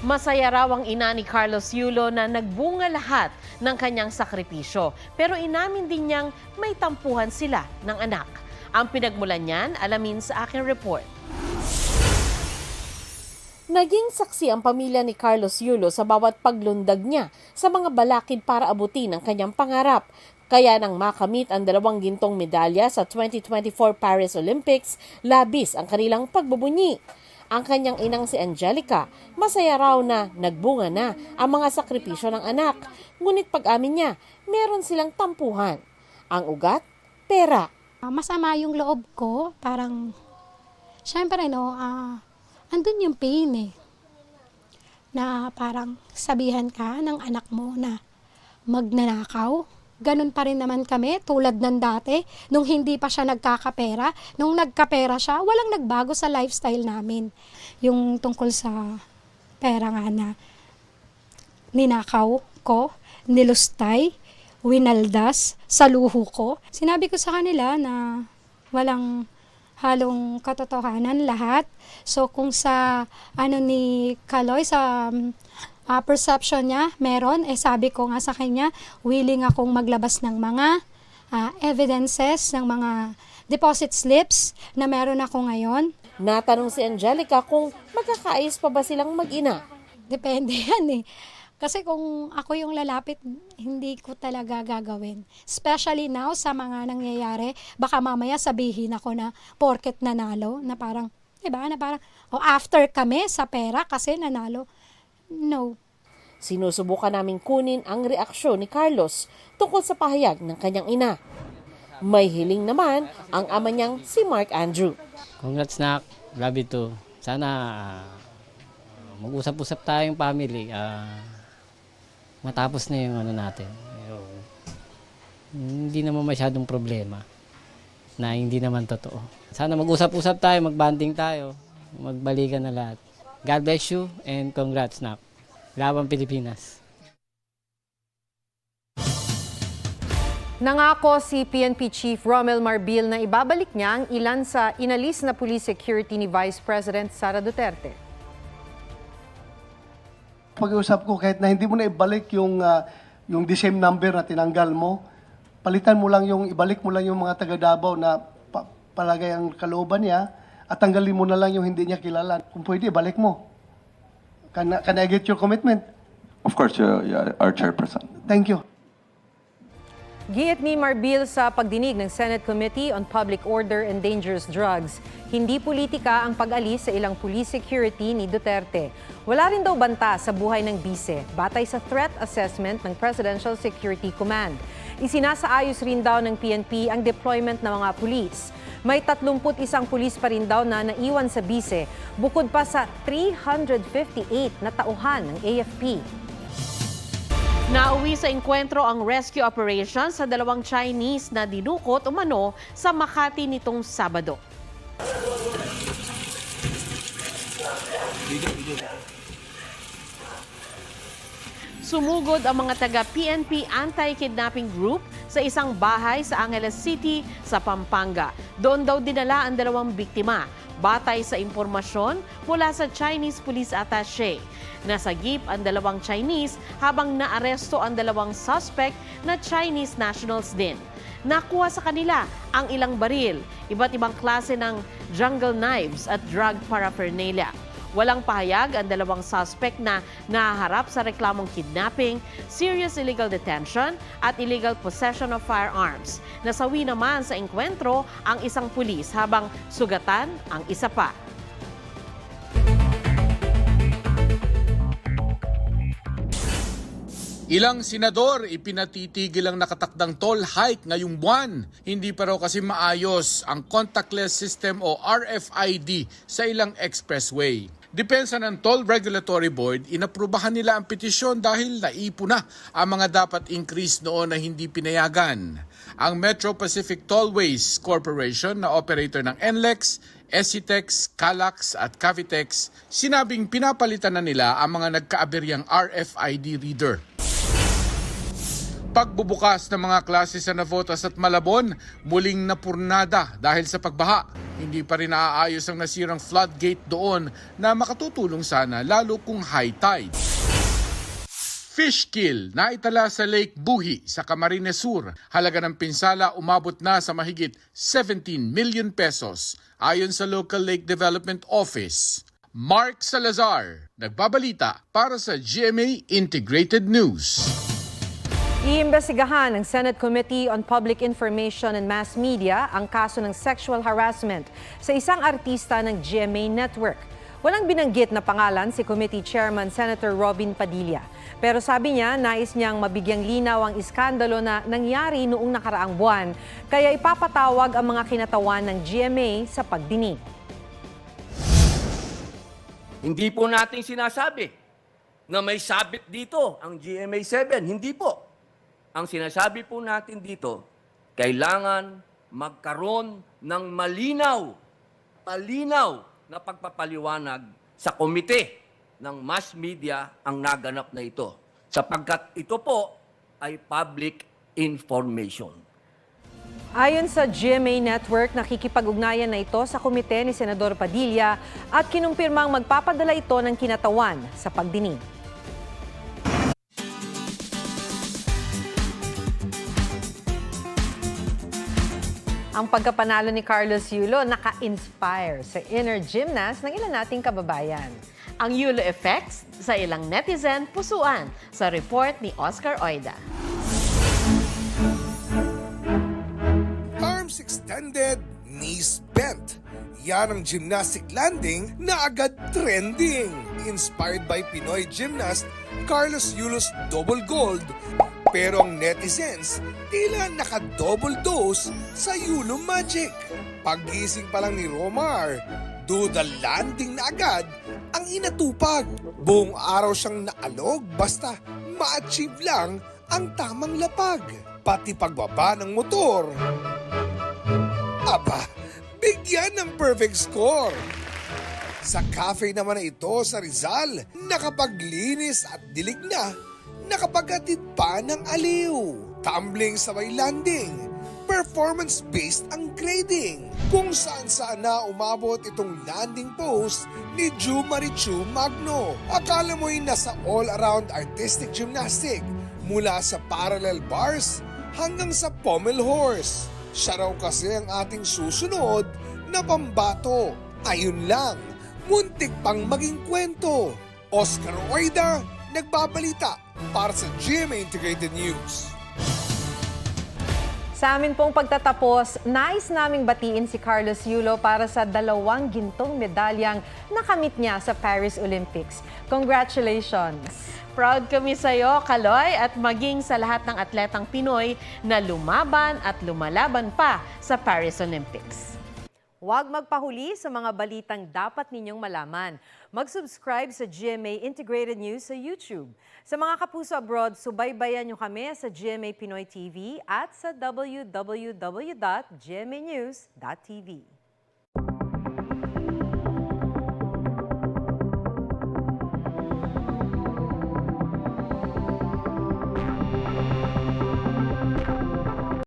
Masaya raw ang ina ni Carlos Yulo na nagbunga lahat ng kanyang sakripisyo. Pero inamin din niyang may tampuhan sila ng anak. Ang pinagmulan niyan, alamin sa aking report. Naging saksi ang pamilya ni Carlos Yulo sa bawat paglundag niya sa mga balakid para abutin ang kanyang pangarap. Kaya nang makamit ang 2 gintong medalya sa 2024 Paris Olympics, labis ang kanilang pagbubunyi. Ang kanyang inang si Angelica, masaya raw na nagbunga na ang mga sakripisyo ng anak. Ngunit pag-amin niya, meron silang tampuhan. Ang ugat, pera. Masama yung loob ko, parang, syempre andun yung pain na parang sabihan ka ng anak mo na magnanakaw. Ganun pa rin naman kami, tulad ng dati, nung hindi pa siya nagkakapera. Nung nagkapera siya, walang nagbago sa lifestyle namin. Yung tungkol sa pera nga na ninakaw ko, nilustay, winaldas sa luho ko. Sinabi ko sa kanila na walang halong katotohanan lahat. So kung sa ni Kaloy, sa perception niya, meron. Sabi ko nga sa kanya, willing akong maglabas ng mga evidences, ng mga deposit slips na meron ako ngayon. Natanong si Angelica kung magkakaayos pa ba silang mag-ina. Depende yan Kasi kung ako yung lalapit, hindi ko talaga gagawin. Especially now sa mga nangyayari, baka mamaya sabihin ako na porket nanalo, na parang, diba, na parang, after kami sa pera kasi nanalo. No. Sinusubukan namin kunin ang reaksyon ni Carlos tungkol sa pahayag ng kanyang ina. May hiling naman ang ama niyang si Mark Andrew. Congrats nak, love you too. Sana mag-usap-usap tayong family. Matapos na yung natin. Hindi naman masyadong problema na hindi naman totoo. Sana mag-usap-usap tayo, mag-banding tayo, magbalikan na lahat. God bless you and congrats nak. Labang Pilipinas. Nangako si PNP Chief Romel Marbil na ibabalik niya ang ilan sa inalis na police security ni Vice President Sara Duterte. Pag-iusap ko, kahit na hindi mo na ibalik yung the same number na tinanggal mo, palitan mo lang ibalik mo lang yung mga taga Davao na palagay ang kalooban niya at tanggalin mo na lang yung hindi niya kilala. Kung pwede, ibalik mo. Can I get your commitment? Of course, our chairperson. Thank you. Giit ni Marbil sa pagdinig ng Senate Committee on Public Order and Dangerous Drugs, hindi politika ang pag-alis sa ilang police security ni Duterte. Wala rin daw banta sa buhay ng bise, batay sa threat assessment ng Presidential Security Command. Isinasaayos rin daw ng PNP ang deployment ng mga pulis. May 31 pulis pa rin daw na naiwan sa bise, bukod pa sa 358 na tauhan ng AFP. Nauwi sa engkwentro ang rescue operation sa 2 Chinese na dinukot umano sa Makati nitong Sabado. Sumugod ang mga taga-PNP Anti-Kidnapping Group sa isang bahay sa Angeles City sa Pampanga. Doon daw dinala ang 2 biktima, batay sa impormasyon mula sa Chinese Police Attaché. Nasagip ang 2 Chinese habang naaresto ang 2 suspect na Chinese nationals din. Nakuha sa kanila ang ilang baril, iba't ibang klase ng jungle knives at drug paraphernalia. Walang pahayag ang 2 suspect na nahaharap sa reklamong kidnapping, serious illegal detention at illegal possession of firearms. Nasawi naman sa engkwentro ang isang pulis habang sugatan ang isa pa. Ilang senador ipinatitigil ang nakatakdang toll hike ngayong buwan. Hindi pa raw kasi maayos ang contactless system o RFID sa ilang expressway. Depensa ng Toll Regulatory Board, inaprubahan nila ang petisyon dahil naipon na ang mga dapat increase noon na hindi pinayagan. Ang Metro Pacific Tollways Corporation na operator ng NLEX, SCTEX, CALAX at Cavitex, sinabing pinapalitan na nila ang mga nagkaaberyang RFID reader. Pagbubukas ng mga klase sa Navotas at Malabon, muling napurnada dahil sa pagbaha. Hindi pa rin naaayos ang nasirang floodgate doon na makatutulong sana lalo kung high tide. Fish kill na itala sa Lake Buhi sa Camarines Sur. Halaga ng pinsala umabot na sa mahigit 17 million pesos ayon sa Local Lake Development Office. Mark Salazar, nagbabalita para sa GMA Integrated News. Iimbestigahan ng Senate Committee on Public Information and Mass Media ang kaso ng sexual harassment sa isang artista ng GMA Network. Walang binanggit na pangalan si Committee Chairman Senator Robin Padilla. Pero sabi niya, nais niyang mabigyang linaw ang iskandalo na nangyari noong nakaraang buwan. Kaya ipapatawag ang mga kinatawan ng GMA sa pagdinig. Hindi po natin sinasabi na may sabit dito ang GMA7. Hindi po. Ang sinasabi po natin dito, kailangan magkaroon ng malinaw na pagpapaliwanag sa komite ng mass media ang naganap na ito. Sapagkat ito po ay public information. Ayon sa GMA Network, nakikipag-ugnayan na ito sa komite ni Senador Padilla at kinumpirmang magpapadala ito ng kinatawan sa pagdinig. Ang pagkapanalo ni Carlos Yulo naka-inspire sa inner gymnast ng ilan nating kababayan. Ang Yulo effects sa ilang netizen pusuan sa report ni Oscar Oida. Arms extended, knees bent. Yan ang gymnastic landing na agad trending. Inspired by Pinoy gymnast Carlos Yulo's double gold. Pero ang netizens, tila naka-double dose sa Yulo Magic. Pag-gising pa lang ni Romar, do the landing na agad ang inatupag. Buong araw siyang naalog basta ma-achieve lang ang tamang lapag. Pati pagbaba ng motor. Aba, bigyan ng perfect score. Sa cafe naman na ito sa Rizal, nakapaglinis at dilig na, nakapaghatid pa ng aliw. Tumbling sabay landing, performance-based ang grading. Kung saan-saan na umabot itong landing pose ni Ju Marichu Magno. Akala mo'y nasa all-around artistic gymnastic, mula sa parallel bars hanggang sa pommel horse. Siya raw kasi ang ating susunod na pambato. Ayun lang, muntik pang maging kwento. Oscar Oida, nagbabalita para sa GMA Integrated News. Sa amin pong pagtatapos, nais naming batiin si Carlos Yulo para sa 2 gintong medalyang nakamit niya sa Paris Olympics. Congratulations! Proud kami sa iyo, Kaloy, at maging sa lahat ng atletang Pinoy na lumaban at lumalaban pa sa Paris Olympics. Huwag magpahuli sa mga balitang dapat ninyong malaman. Mag-subscribe sa GMA Integrated News sa YouTube. Sa mga kapuso abroad, subaybayan nyo kami sa GMA Pinoy TV at sa www.gmanews.tv.